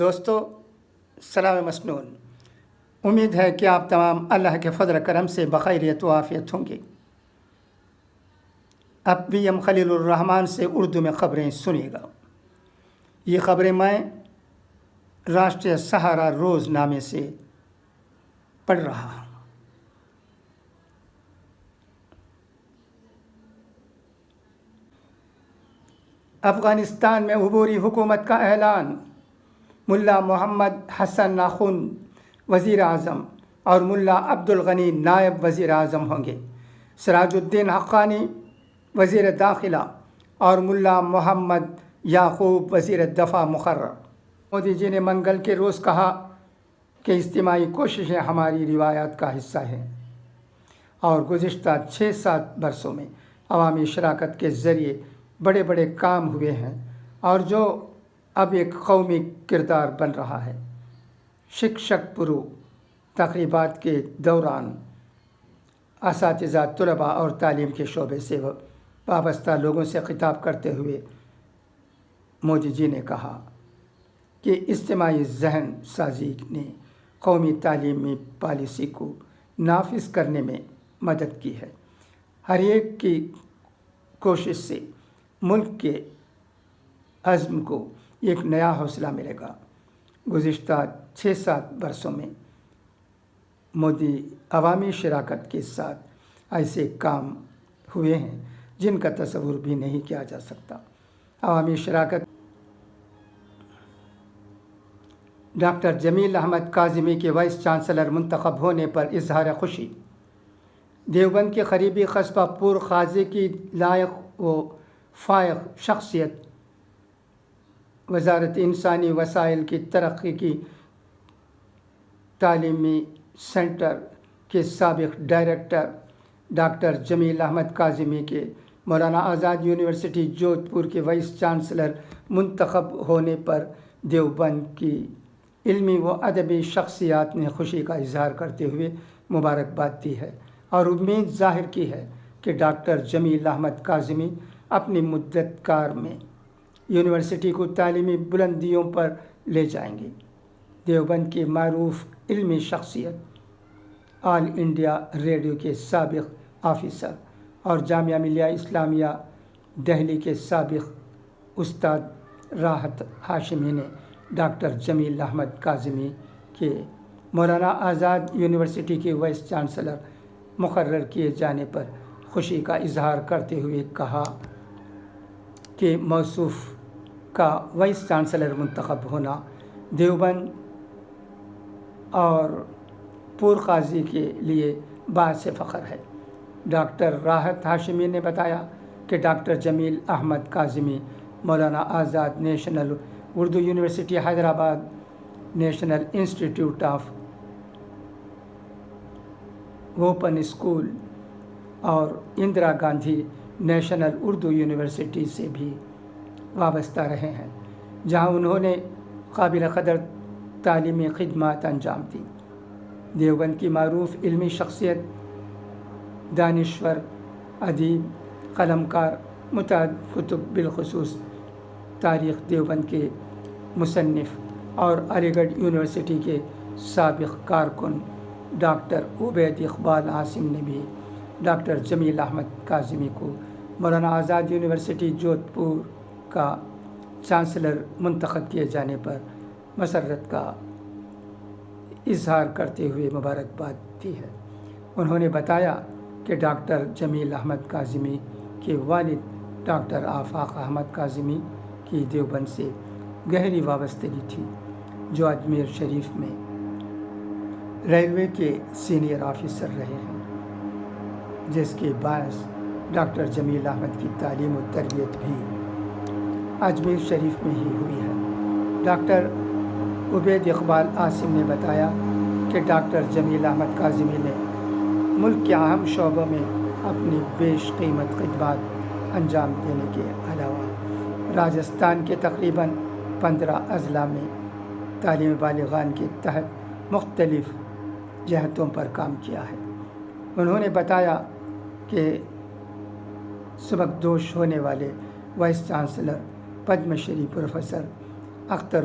دوستو، سلام مسنون۔ امید ہے کہ آپ تمام اللہ کے فضل کرم سے بخیریت و عافیت ہوں گے۔ اب بھی ہم خلیل الرحمن سے اردو میں خبریں سنیے گا۔ یہ خبریں میں راشٹریہ سہارا روز نامے سے پڑھ رہا ہوں۔ افغانستان میں عبوری حکومت کا اعلان۔ ملا محمد حسن ناخن وزیر اعظم اور ملا عبد الغنی نائب وزیر اعظم ہوں گے۔ سراج الدین حقانی وزیر داخلہ اور ملا محمد یعقوب وزیر دفاع مقرر۔ مودی جی نے منگل کے روز کہا کہ اجتماعی کوششیں ہماری روایات کا حصہ ہیں اور گزشتہ 6-7 برسوں میں عوامی شراکت کے ذریعے بڑے بڑے کام ہوئے ہیں اور جو اب ایک قومی کردار بن رہا ہے۔ شکشک پرو تقریبات کے دوران اساتذہ، طلباء اور تعلیم کے شعبے سے وابستہ لوگوں سے خطاب کرتے ہوئے مودی جی نے کہا کہ اجتماعی ذہن سازی نے قومی تعلیمی پالیسی کو نافذ کرنے میں مدد کی ہے۔ ہر ایک کی کوشش سے ملک کے عزم کو ایک نیا حوصلہ ملے گا۔ گزشتہ 6-7 برسوں میں مودی عوامی شراکت کے ساتھ ایسے کام ہوئے ہیں جن کا تصور بھی نہیں کیا جا سکتا۔ عوامی شراکت۔ ڈاکٹر جمیل احمد کاظمی کے وائس چانسلر منتخب ہونے پر اظہار خوشی۔ دیوبند کے قریبی قصبہ پور قاضی کی لائق و فائق شخصیت، وزارت انسانی وسائل کی ترقی کی تعلیمی سینٹر کے سابق ڈائریکٹر ڈاکٹر جمیل احمد کاظمی کے مولانا آزاد یونیورسٹی جودھ پور کے وائس چانسلر منتخب ہونے پر دیوبند کی علمی و ادبی شخصیات نے خوشی کا اظہار کرتے ہوئے مبارکباد دی ہے اور امید ظاہر کی ہے کہ ڈاکٹر جمیل احمد کاظمی اپنی مدت کار میں یونیورسٹی کو تعلیمی بلندیوں پر لے جائیں گے۔ دیوبند کی معروف علمی شخصیت، آل انڈیا ریڈیو کے سابق آفیسر اور جامعہ ملیہ اسلامیہ دہلی کے سابق استاد راحت ہاشمی نے ڈاکٹر جمیل احمد کاظمی کے مولانا آزاد یونیورسٹی کے وائس چانسلر مقرر کیے جانے پر خوشی کا اظہار کرتے ہوئے کہا کہ موصوف کا وائس چانسلر منتخب ہونا دیوبند اور پور قاضی کے لیے باعث فخر ہے۔ ڈاکٹر راحت ہاشمی نے بتایا کہ doctor Jamil Ahmad Kazmi Maulana Azad national Urdu university Hyderabad, national institute of open school اور اندرا گاندھی نیشنل اردو یونیورسٹی سے بھی وابستہ رہے ہیں، جہاں انہوں نے قابل قدر تعلیمی خدمات انجام دیں۔ دیوبند کی معروف علمی شخصیت، دانشور، ادیب، قلمکار، متعدد کتب بالخصوص تاریخ دیوبند کے مصنف اور علی گڑھ یونیورسٹی کے سابق کارکن ڈاکٹر عبید اقبال عاصم نے بھی ڈاکٹر جمیل احمد کاظمی کو مولانا آزاد یونیورسٹی جودھ پور کا چانسلر منتخب کیے جانے پر مسرت کا اظہار کرتے ہوئے مبارکباد دی ہے۔ انہوں نے بتایا کہ ڈاکٹر جمیل احمد کاظمی کے والد ڈاکٹر آفاق احمد کاظمی کی دیوبند سے گہری وابستگی تھی، جو اجمیر شریف میں ریلوے کے سینئر آفیسر رہے ہیں، جس کے باعث ڈاکٹر جمیل احمد کی تعلیم و تربیت بھی اجمیر شریف میں ہی ہوئی ہے۔ ڈاکٹر عبید اقبال عاصم نے بتایا کہ ڈاکٹر جمیل احمد کاظمی نے ملک کے اہم شعبوں میں اپنی بیش قیمت خدمات انجام دینے کے علاوہ راجستھان کے تقریباً 15 اضلاع میں تعلیم بالغان کے تحت مختلف جہتوں پر کام کیا ہے۔ انہوں نے بتایا کہ سبکدوش ہونے والے vice chancellor Padma Shri professor Akhtar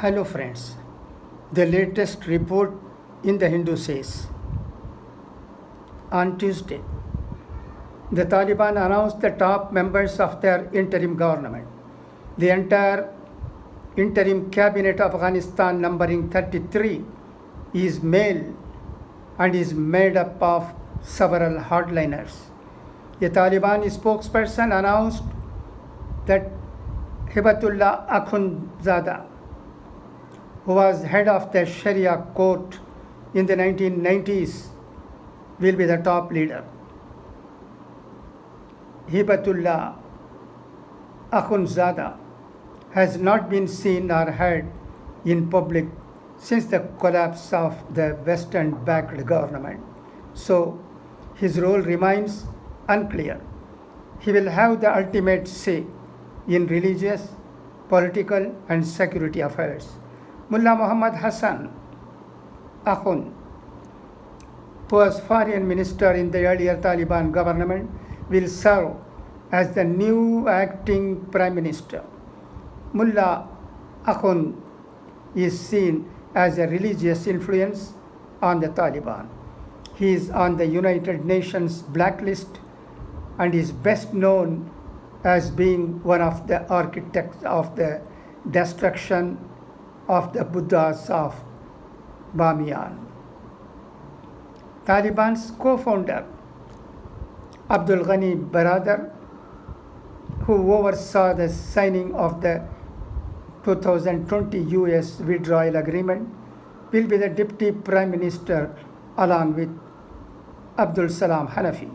Hello friends, the latest report in the Hindu says, on Tuesday, the Taliban announced the top members of their interim government. The entire interim cabinet of Afghanistan, numbering 33, is male and is made up of several hardliners. The Taliban spokesperson announced that Hibatullah Akhundzada, who was head of the Sharia court in the 1990s, will be the top leader. Hibatullah Akhundzada has not been seen or heard in public since the collapse of the Western-backed government, so his role remains unclear. He will have the ultimate say in religious, political and security affairs. Mullah Muhammad Hassan Akhund, who was foreign minister in the earlier Taliban government, will serve as the new acting prime minister. Mullah Akhund is seen as a religious influence on the Taliban. He is on the United Nations blacklist and is best known as being one of the architects of the destruction of the Buddhas of Bamiyan. Taliban's co-founder Abdul Ghani Baradar, who oversaw the signing of the 2020 US withdrawal agreement, will be the deputy prime minister along with Abdul Salam Hanafi.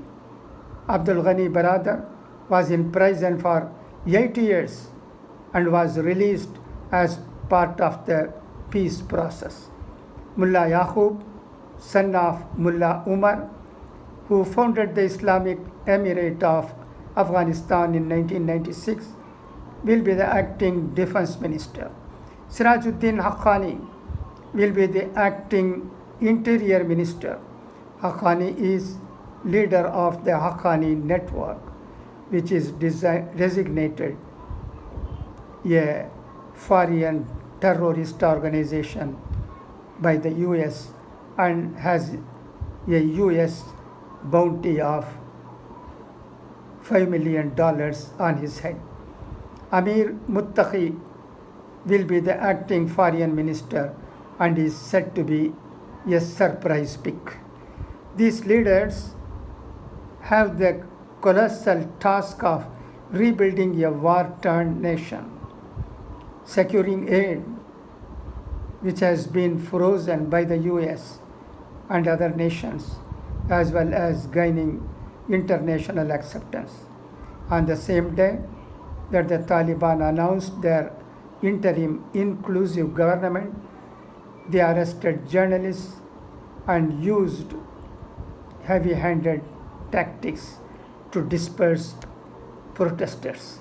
Abdul Ghani Baradar was in prison for 8 years and was released as part of the peace process. Mullah Yaqub, son of Mullah Umar, who founded the Islamic Emirate of Afghanistan in 1996, will be the acting defense minister. Sirajuddin Haqqani will be the acting interior minister. Haqqani is leader of the Haqqani network, which is designated a foreign terrorist organization by the US and has a US bounty of $5 million on his head. Amir Muttaqi will be the acting foreign minister and is said to be a surprise pick. These leaders have the colossal task of rebuilding a war-torn nation, securing aid which has been frozen by the US and other nations, as well as gaining international acceptance. On the same day that the Taliban announced their interim inclusive government, they arrested journalists and used heavy-handed tactics to disperse protesters.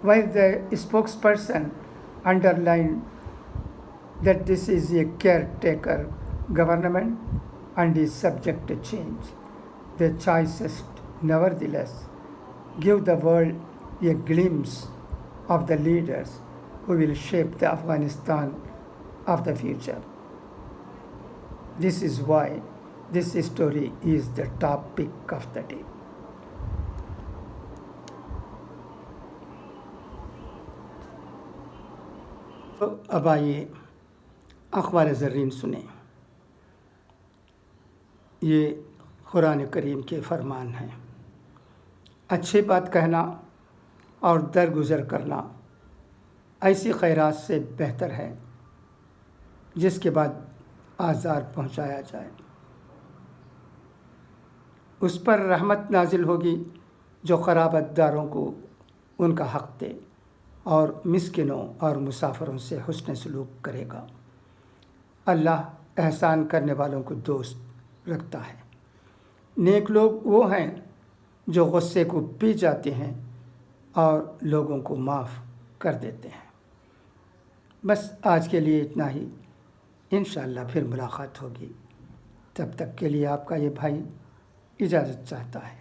While the spokesperson underlined that this is a caretaker government and is subject to change, the choices nevertheless give the world a glimpse of the leaders who will shape the Afghanistan of the future. This is why This story is the topic of the day. تو اب آئیے اقوال زرین سنیں. یہ قرآن کریم کے فرمان ہیں. اچھی بات کہنا اور درگزر کرنا ایسی خیرات سے بہتر ہے جس کے بعد آزار پہنچایا جائے. اس پر رحمت نازل ہوگی جو قرابت داروں کو ان کا حق دے اور مسکینوں اور مسافروں سے حسن سلوک کرے گا. اللہ احسان کرنے والوں کو دوست رکھتا ہے. نیک لوگ وہ ہیں جو غصے کو پی جاتے ہیں اور لوگوں کو معاف کر دیتے ہیں. بس آج کے لیے اتنا ہی. انشاءاللہ پھر ملاقات ہوگی. تب تک کے لیے آپ کا یہ بھائی اجازت چاہتا ہے.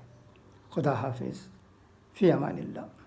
خدا حافظ. فی امان اللہ.